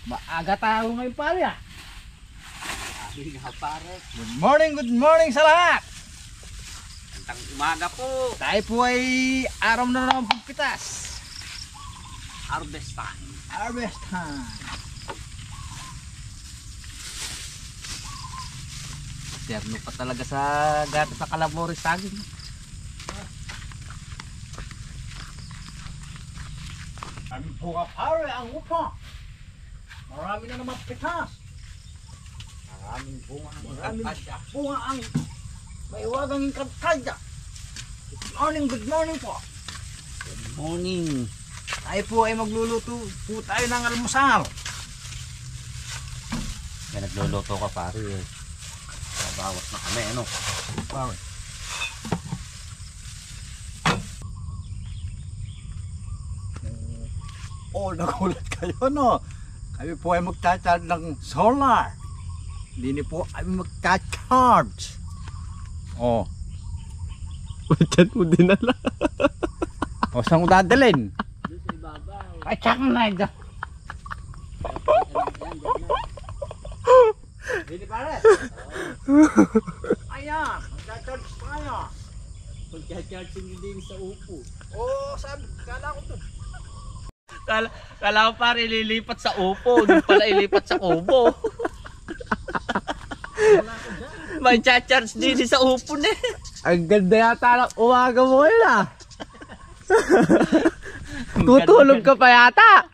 Maaga tayo ngayon pare ah. Sabi nga pare. Good morning sa lahat. Gandang umaga po. Tayo po ay araw na naman pagpitas. Harvest time. Harvest time. Terno pa talaga sa gata sa Calabores saging. Kami po ka pare ang upo. Marami na naman pitas. Maraming bunga ang may wagang inkantadya. Good morning po. Good morning. Tayo po ay magluluto po tayo ng almusal. May nagluluto ka pare eh. Bawas na kami ano. Pare. Nagulat kayo no. Kami po ay magcha-charge ng solar. Hindi po kami magcha-charge. Oh. Chat mo dinala. O saan ko dadalhin? Ay, tsak na ito. Hindi pare. Ayan, magcha-charge pa kayo. Pagka-charge nyo din sa upo. Oo, sabi, kala ko to. Kala ko pare ililipat sa upo. Doon pala ilipat sa kubo. May cha-charge din sa upo na. Ang ganda yata ng umaga mo yun ah. Tutulog ka pa yata.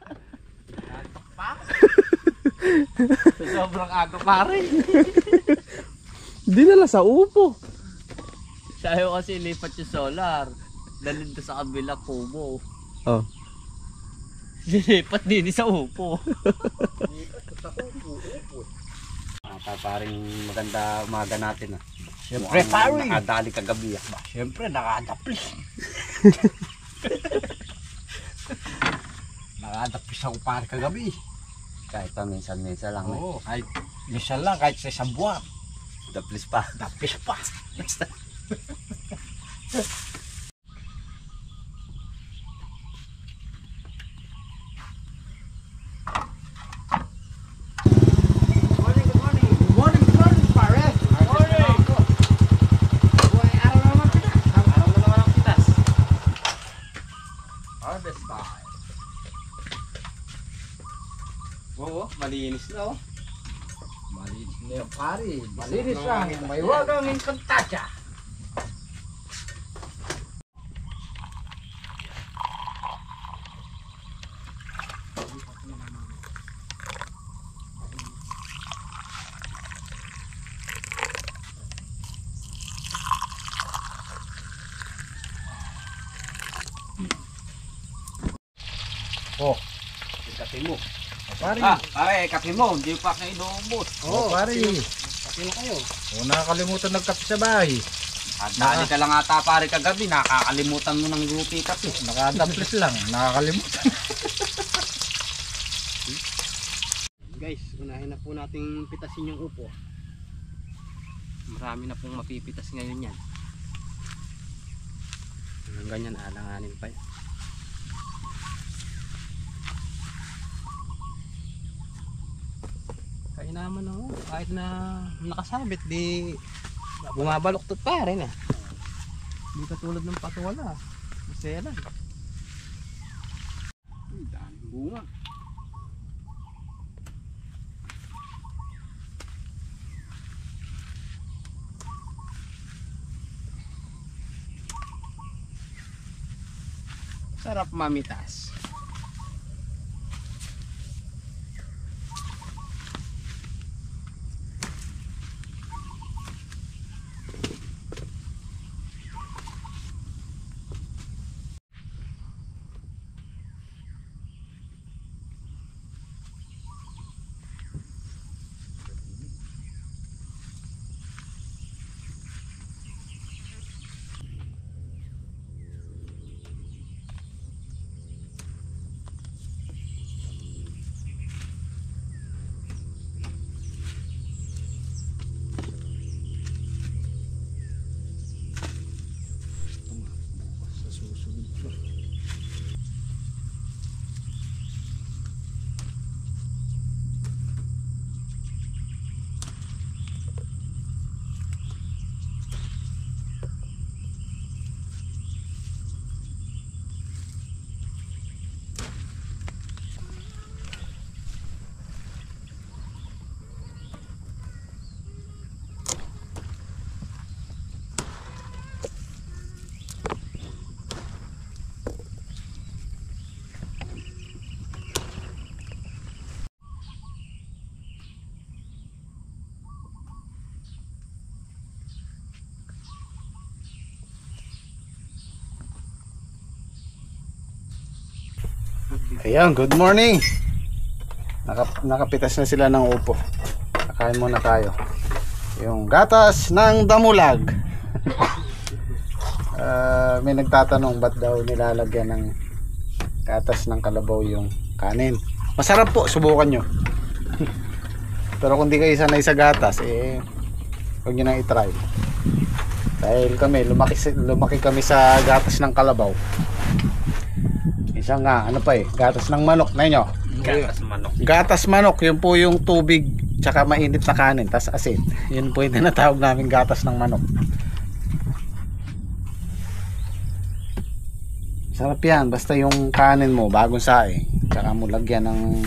Sobrang aga pare. Dinala sa upo. Sayo kasi ilipat yung solar. Dalhin ko sa kabila kubo. Oh. Lilipat din sa upo. Paring maganda umaga natin ah. Siyempre pare. Nakadali kagabi ah. Siyempre nakadaplis. Nakadaplis ako pare kagabi. Kahit pa minsan-minsan lang. Oo, kahit minsan lang, kahit sa isang buwan. Daplis pa. Daplis pa. Oo, malinis na oh. Malinis na yung pare. Malinis lang. May wagang inkantadya. Oh, Kape mo. pare. Pare, kape mo. Hindi pa kayo inuubos. Oh, pare. Kape na kayo. Oh, nakakalimutan nagkape sa bahay. Dali ka lang ata pare kagabi. Nakakalimutan mo ng luti kape. Nakadaplis lang. Nakakalimutan. Guys, unahin na po nating pitasin yung upo. Marami na pong mapipitas ngayon yan. Ganyan, alanganin pa yan. Kaya naman ako, kahit na nakasabit, di bumabaluktot pa rin eh. Hindi katulad ng patuwala. Masaya lang. Daming bunga. Sarap mamitas. Ayan, good morning. Nakapitas na sila ng upo. Kakain muna tayo. Yung gatas ng damulag. May nagtatanong ba't daw nilalagyan ng gatas ng kalabaw yung kanin. Masarap po, subukan nyo. Pero kung di kayo sanay sa gatas, huwag nyo nang itry. Dahil kami, lumaki kami sa gatas ng kalabaw. Isa nga, ano pa gatas ng manok. Nainyo? Gatas manok. Gatas manok, yun po yung tubig tsaka mainit na kanin, tas asin. Yun po yung tinatawag namin gatas ng manok. Sarap yan, basta yung kanin mo, bagong saing. Tsaka mo lagyan ng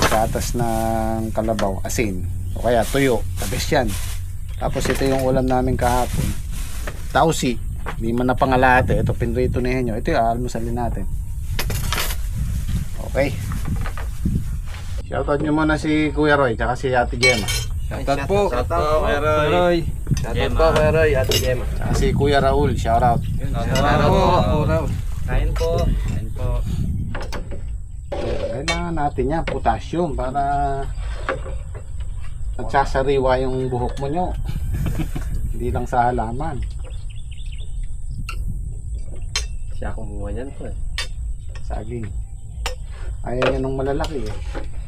gatas ng kalabaw, asin. O kaya tuyo, tabes yan. Tapos ito yung ulam namin kahapon. Tausi, hindi man na pangalate. Ito pinrito na nyo. Ito yung almusalin natin. Okay. Shoutout nyo muna si Kuya Roy tsaka si Ate Gemma. Shoutout po. Shoutout Kuya Roy. Shoutout po Kuya Roy, Ate Gemma. Tsaka si Kuya Raul, shoutout. Shoutout po. Kain po. Kain po. Kailangan natin yan, potassium para nagsasariwa yung buhok mo nyo. Hindi lang sa halaman. Siya kumuha niyan po Saging. Ayaw nyo nung malalaki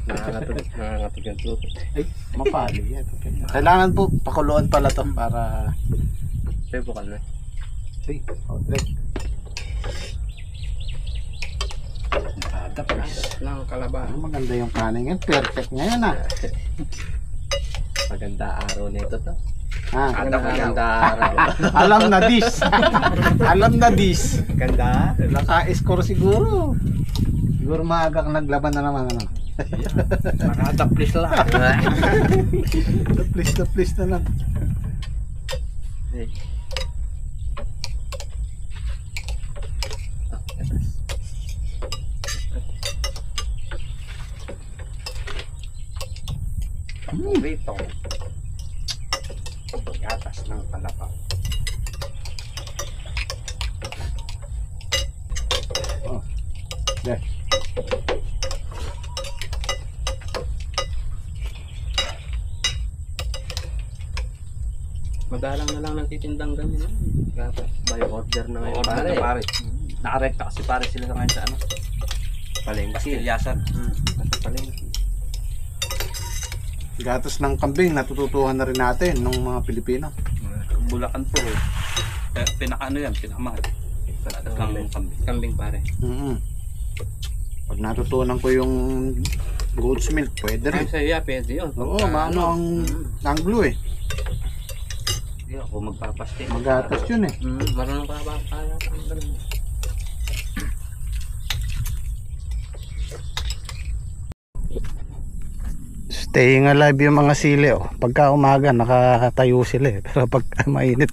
Nakakatog ang suko. Ay, mapali yan. Kailangan po, pakuluan pala to para... Pero bukal na. Ay, outlet. Lang kalabaw. Maganda yung kanin yan. Perfect ngayon Maganda araw nito to. Maganda araw. Alam na this. Alam na this. Ganda. Naka-score siguro. Siguro maaga kang naglaban na naman. Nakataplis lang. Please na lang. Rito. Gatas ng kalabaw. There. Madalang na lang nagtitindang ganyan. Gatas. By order na ngayon. Order na pare. Nakarekta kasi pare sila ngayon sa ano. Palengke. Pastilyasan. Palengke. Gatas ng kambing, natututuhan na rin natin ng mga Pilipino. Bulacan po. Pinaka-ano yan, pinakamahal. Gatas ng kambing. Kambing pare. Pag natutunan ko yung goat's milk, pwede rin. Ay, sa'yo, pwede yun. Oo, maano ang blue Hindi ako magpapasti. Magatas yun Marunong ka ba kaya ang ganun? Staying alive yung mga sili Pagka umaga nakatayo sila pero pagka mainit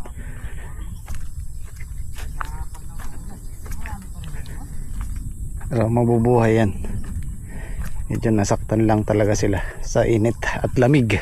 pero mabubuhay yan. Medyo nasaktan lang talaga sila sa init at lamig.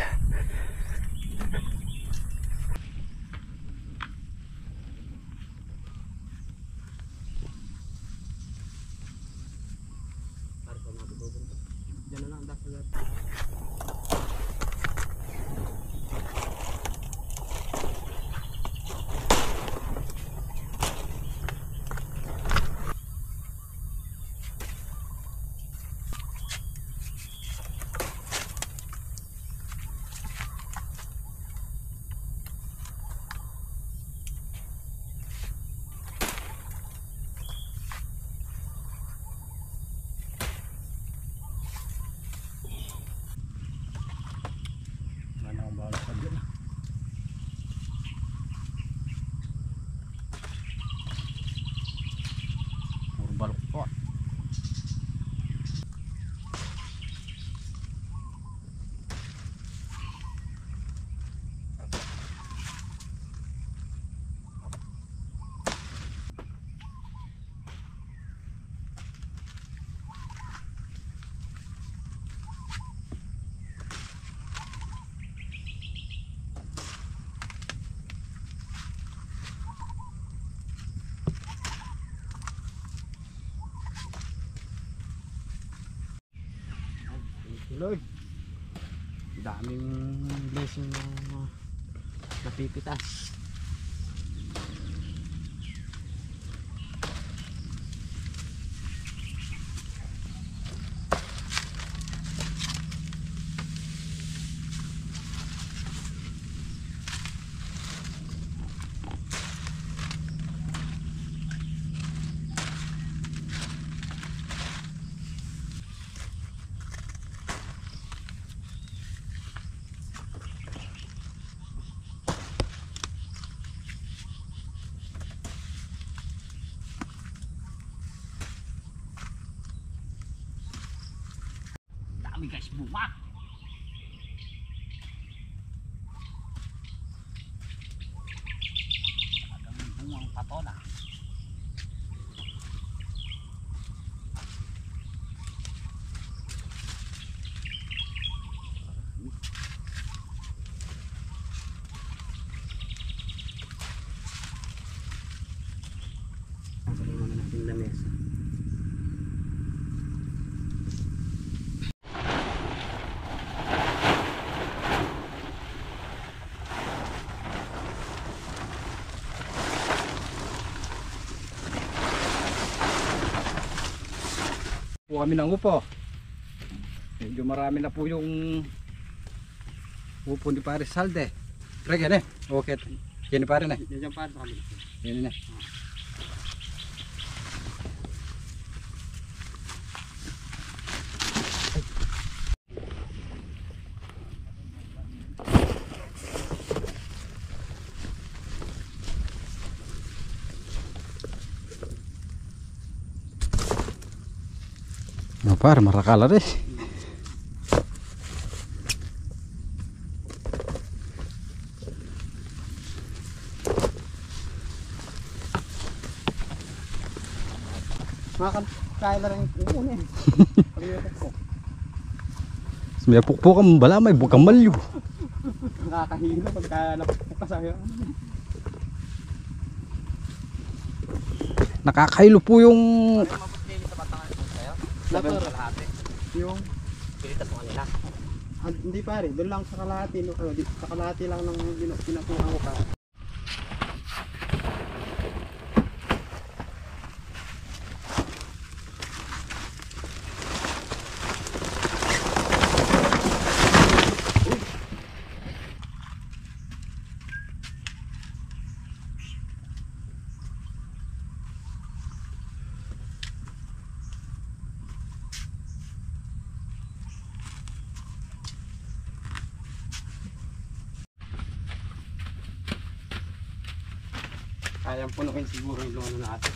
Lord, daming blessing na napipitas. Dami guys, bunga. Talagang bungang patola. Ano natin lamesa. Po kami ng upo. Medyo marami na po yung upo ni Pare Salde. Reg, yan eh. Okay. Yan ni Pare na. Diyan pa sa kabila. Yan na. No, Pare, marakala rin. Kaya na rin yung una eh. May pukpukan bala, may bukang malyo. Nakakahilo pagka napukpuk ka sa'yo. Nakakahilo po yung Yung Pilitas mo kanila. hindi pare, doon lang sa kalahati, sa kalahati lang ng pinakuha ko pa. Kayang punukin siguro yung lono natin.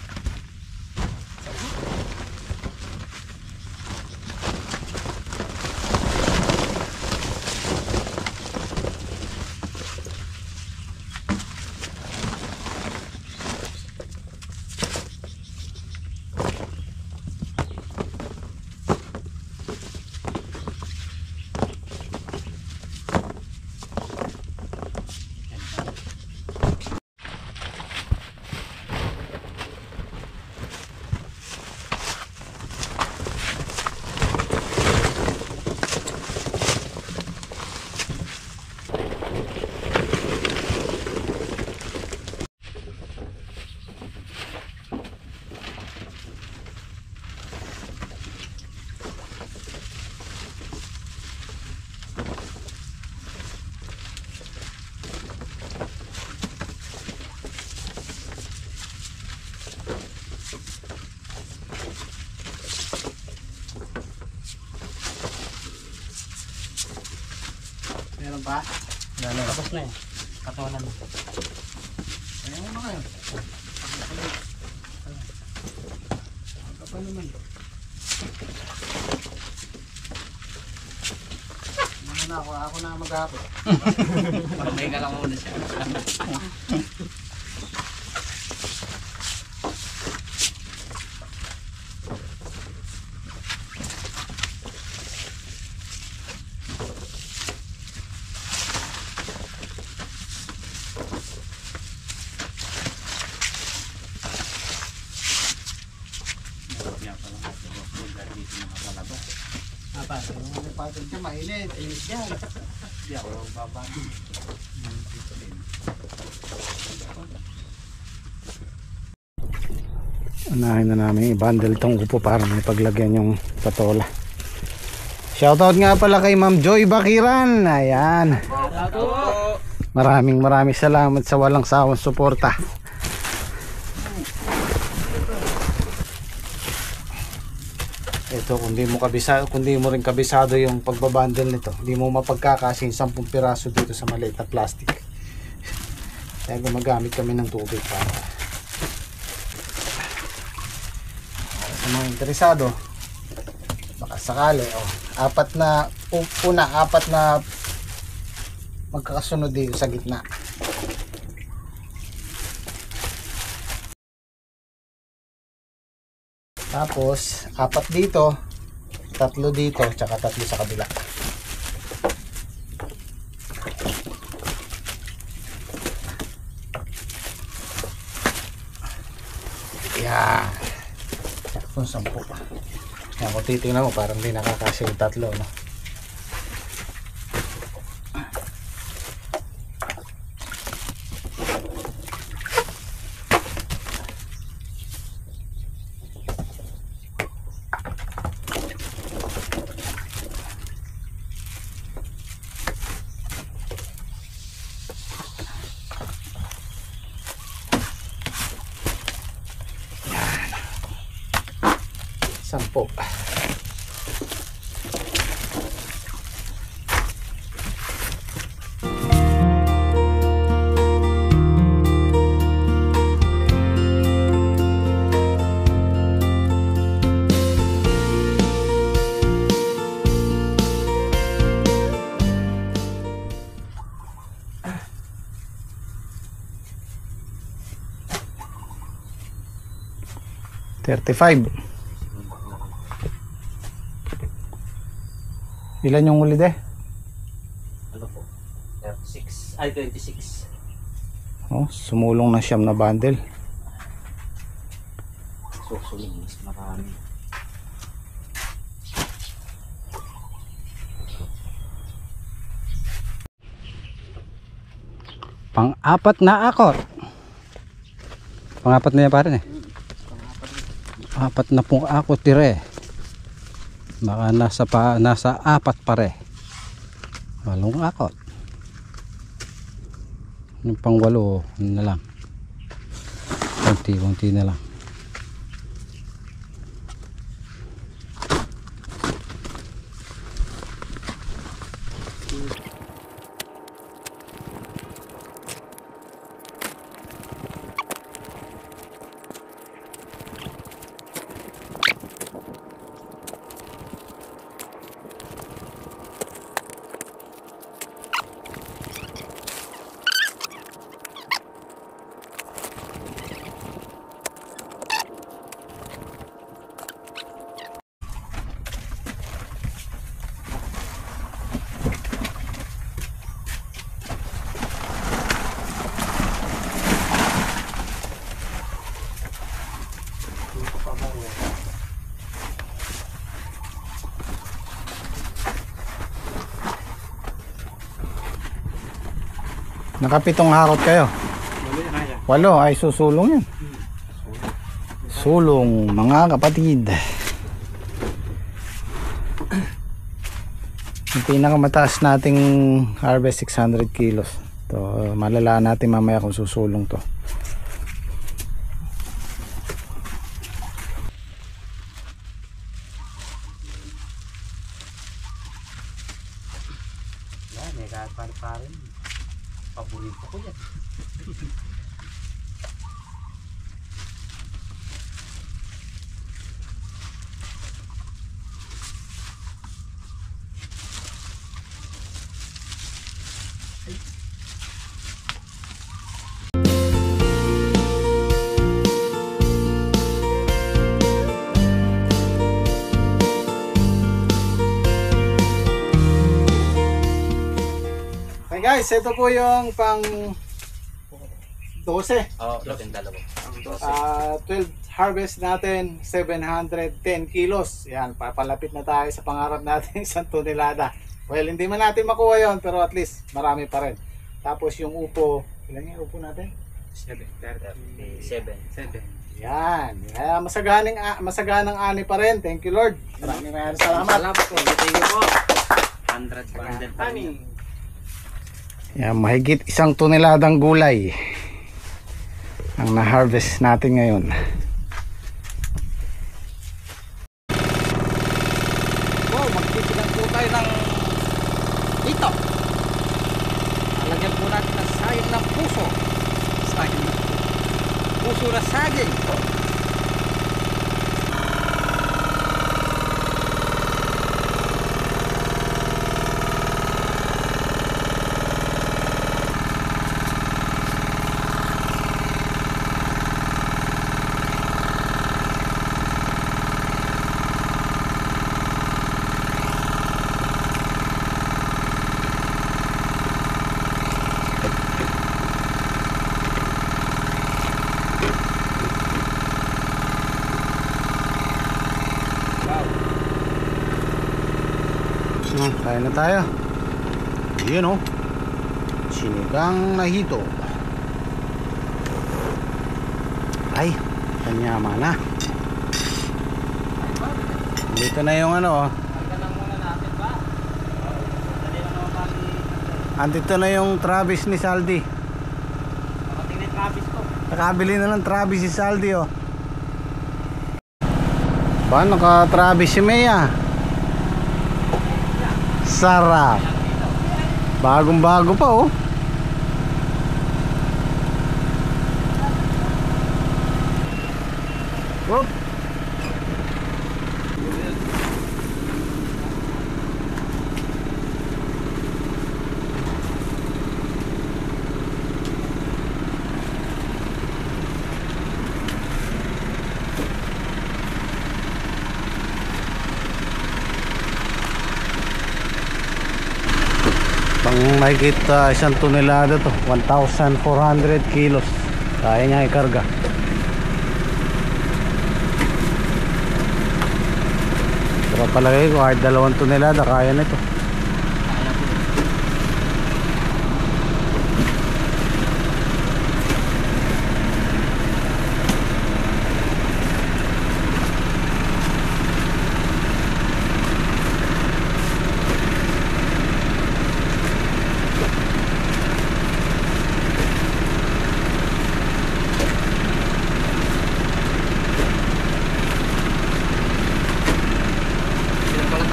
Meron ba? Tapos na eh. Katawanan mo. Ayaw mo na kayo. Ang kapal naman. Ano na ako na maghapon. Magmay ka lang muna siya. Ata, yung patid ka, mainit. Init yan. Hindi ako babati. Unahin na namin i-bundle tong upo para may paglagyan yung patola. Shoutout nga pala kay Ma'am Joy Bakiran. Ayan. Maraming salamat sa walang sawang suporta. Ito, kung di mo rin kabisado yung pagbabundle nito, hindi mo mapagkakasin 10 piraso dito sa maliit na plastic. Kaya gumagamit kami ng tubig para sa mga interesado, baka sakali, apat na magkakasunod dito sa gitna. Tapos 4 dito, 3 dito, tsaka 3 sa kabila. Yan. Kung 10. Yan, kung titingnan mo, parang hindi nakakasya yung 3, no? Sampo. $35. Ilan yung uli de? Ano po? 36. Ay, 26. Oh, sumulong na 9 na bundle. Susuling, mas marami. Pang-apat na akot. Pang-apat na yan pare eh. 4 na pong akot dire. Baka nasa 4 pare. 8 akot. Yung pang 8 na lang. Konti na lang. Nakapitong hakot kayo? 8 ay susulong yan. Sulong mga kapatid. Yung pinakamataas nating harvest 600 kilos. To malalaan natin mamaya kung susulong to. Yan, may kahit paborito ko yan. Okay guys, ito po yung pang 12. Oo, 12. 12 harvest natin 710 kilos. Yan, papalapit na tayo sa pangarap natin, 1 tonelada. Well, hindi man natin makuha yon, pero at least marami pa rin. Tapos yung upo, ilan yung upo natin? 7. Yan. Kaya masaganang ani pa rin. Thank you, Lord. Maraming salamat. Salamat po. Thank you po. 100 pa rin. Yan, mahigit 1 toneladang gulay ang na-harvest natin ngayon. Wow, magtitigan po tayo ng ito. Alagyan po natin ng sayang ng puso. Sayang ng puso na saging. Kain na tayo. Yun o. Sinigang na hito. Ay, kanyama na. Dito na yung ano. Andito na yung Travis ni Saldi. Nakating na Travis ko. Nakabili na ng Travis si Saldi oh. Paano ka Travis si Mea? Sarap. Bagong bago pa oh. Whoop. Pang mahigit 1 tonelada to, 1,400 kilos kaya niya ikarga. Pero palagay ko kahit 2 tonelada kaya nito.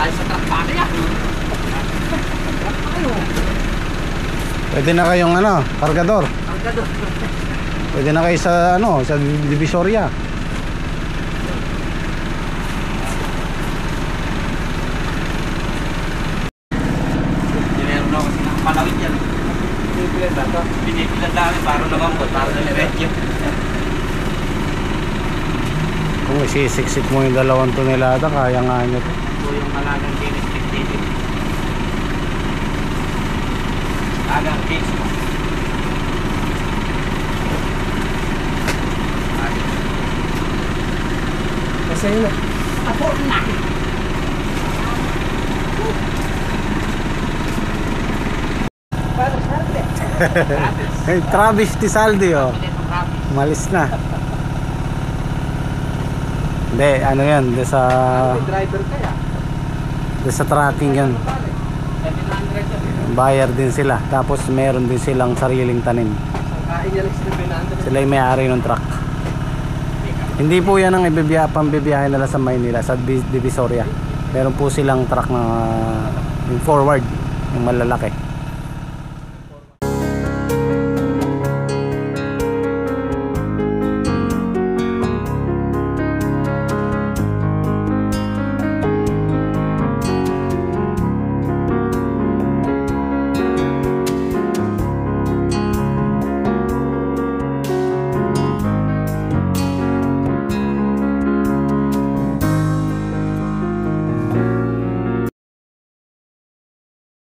Tayo sa truck pa kaya. Pwede na kayong ano, kargador. Pwede na kayo sa ano, sa Divisoria. Dinero na kasi nakapalawit yan. Pinipilan dami para naman po, para na niretyo. Kung isisiksik mo yung 2 tonelada, kaya nga nyo to. Ito yung malagang kinis dito. Agang kinis mo. Kasi yun. Apo na. Hey, Travis Tisaldi oh. Malis na. Hindi, ano yan, doon sa Driver kaya. doon sa tracking yan. 700 yan. Buyer din sila. Tapos meron din silang sariling tanim. Kain yan lang 700. Sila yung may-ari ng truck. Hindi po yan ang pambibiyahe nila sa Maynila, sa Divisoria. Meron po silang truck na yung forward, yung malalaki.